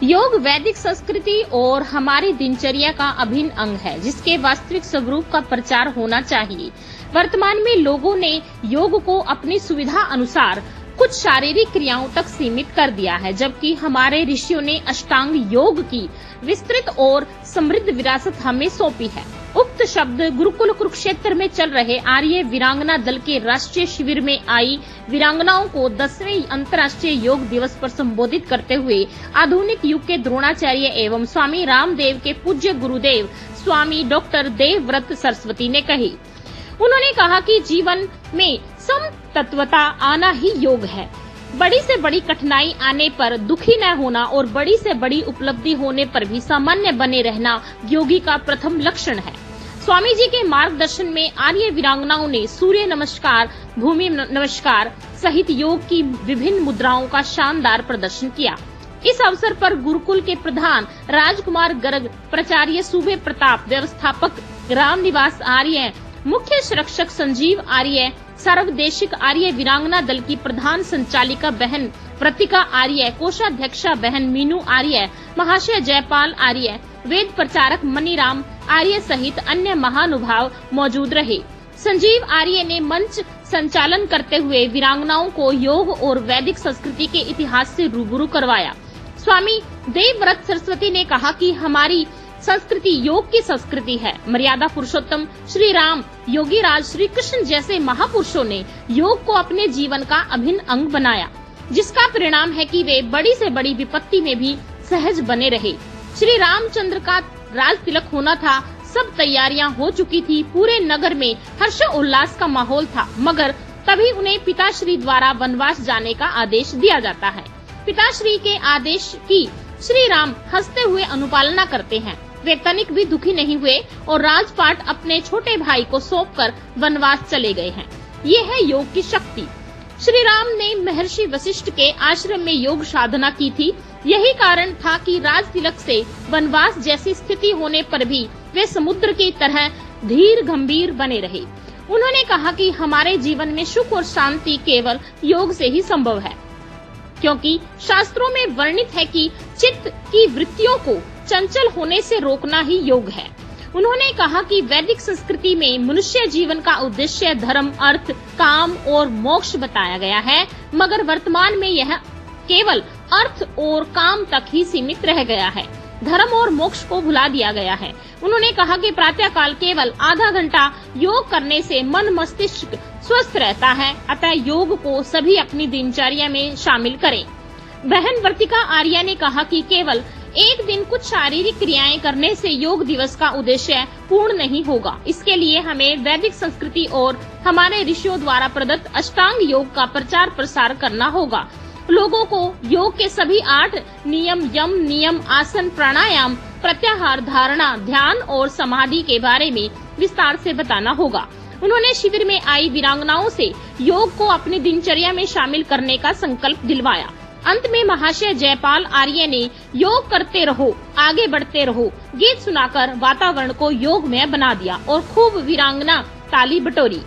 योग वैदिक संस्कृति और हमारी दिनचर्या का अभिन्न अंग है, जिसके वास्तविक स्वरूप का प्रचार होना चाहिए। वर्तमान में लोगों ने योग को अपनी सुविधा अनुसार कुछ शारीरिक क्रियाओं तक सीमित कर दिया है, जबकि हमारे ऋषियों ने अष्टांग योग की विस्तृत और समृद्ध विरासत हमें सौंपी है। उक्त शब्द गुरुकुल कुरुक्षेत्र में चल रहे आर्य वीरांगना दल के राष्ट्रीय शिविर में आई वीरांगनाओं को 10वें अंतर्राष्ट्रीय योग दिवस पर संबोधित करते हुए आधुनिक युग के द्रोणाचार्य एवं स्वामी रामदेव के पूज्य गुरुदेव स्वामी डॉक्टर देवव्रत सरस्वती ने कही। उन्होंने कहा कि जीवन में समतत्वता आना ही योग है। बड़ी से बड़ी कठिनाई आने पर दुखी न होना और बड़ी से बड़ी उपलब्धि होने पर भी सामान्य बने रहना योगी का प्रथम लक्षण है। स्वामी जी के मार्गदर्शन में आर्य वीरांगनाओं ने सूर्य नमस्कार, भूमि नमस्कार सहित योग की विभिन्न मुद्राओं का शानदार प्रदर्शन किया। इस अवसर पर गुरुकुल के प्रधान राजकुमार गर्ग, प्राचार्य सूबे प्रताप, व्यवस्थापक रामनिवास आर्य, मुख्य संरक्षक संजीव आर्य, सर्वदेशिक आर्य वीरांगना दल की प्रधान संचालिका बहन प्रतिका आर्य, कोषाध्यक्षा बहन मीनू आर्य, महाशय जयपाल आर्य, वेद प्रचारक मनीराम आर्य सहित अन्य महानुभाव मौजूद रहे। संजीव आर्य ने मंच संचालन करते हुए वीरांगनाओं को योग और वैदिक संस्कृति के इतिहास से रूबरू करवाया। स्वामी देवव्रत सरस्वती ने कहा कि हमारी संस्कृति योग की संस्कृति है। मर्यादा पुरुषोत्तम श्री राम, योगी राज श्री कृष्ण जैसे महापुरुषों ने योग को अपने जीवन का अभिन्न अंग बनाया, जिसका परिणाम है कि वे बड़ी से बड़ी विपत्ति में भी सहज बने रहे। श्री रामचंद्र का राज तिलक होना था, सब तैयारियां हो चुकी थी, पूरे नगर में हर्षोल्लास का माहौल था, मगर तभी उन्हें पिताश्री द्वारा वनवास जाने का आदेश दिया जाता है। पिताश्री के आदेश की श्री राम हंसते हुए अनुपालना करते हैं। वे तनिक भी दुखी नहीं हुए और राजपाट अपने छोटे भाई को सौंपकर वनवास चले गए हैं। ये है योग की शक्ति। श्री राम ने महर्षि वशिष्ठ के आश्रम में योग साधना की थी। यही कारण था कि राज तिलक से वनवास जैसी स्थिति होने पर भी वे समुद्र की तरह धीर गंभीर बने रहे। उन्होंने कहा कि हमारे जीवन में सुख और शांति केवल योग से ही संभव है, क्योंकि शास्त्रों में वर्णित है कि चित्त की वृत्तियों को चंचल होने से रोकना ही योग है। उन्होंने कहा कि वैदिक संस्कृति में मनुष्य जीवन का उद्देश्य धर्म, अर्थ, काम और मोक्ष बताया गया है, मगर वर्तमान में यह केवल अर्थ और काम तक ही सीमित रह गया है। धर्म और मोक्ष को भुला दिया गया है। उन्होंने कहा कि प्रातः काल केवल आधा घंटा योग करने से मन मस्तिष्क स्वस्थ रहता है, अतः योग को सभी अपनी दिनचर्या में शामिल करें। बहन वर्तिका आर्य ने कहा कि केवल एक दिन कुछ शारीरिक क्रियाएं करने से योग दिवस का उद्देश्य पूर्ण नहीं होगा। इसके लिए हमें वैदिक संस्कृति और हमारे ऋषियों द्वारा प्रदत्त अष्टांग योग का प्रचार प्रसार करना होगा। लोगों को योग के सभी 8 नियम, यम नियम, आसन, प्राणायाम, प्रत्याहार, धारणा, ध्यान और समाधि के बारे में विस्तार से बताना होगा। उन्होंने शिविर में आई वीरांगनाओं से योग को अपनी दिनचर्या में शामिल करने का संकल्प दिलवाया। अंत में महाशय जयपाल आर्य ने योग करते रहो, आगे बढ़ते रहो गीत सुनाकर वातावरण को योगमय बना दिया और खूब वीरांगना ताली बटोरी।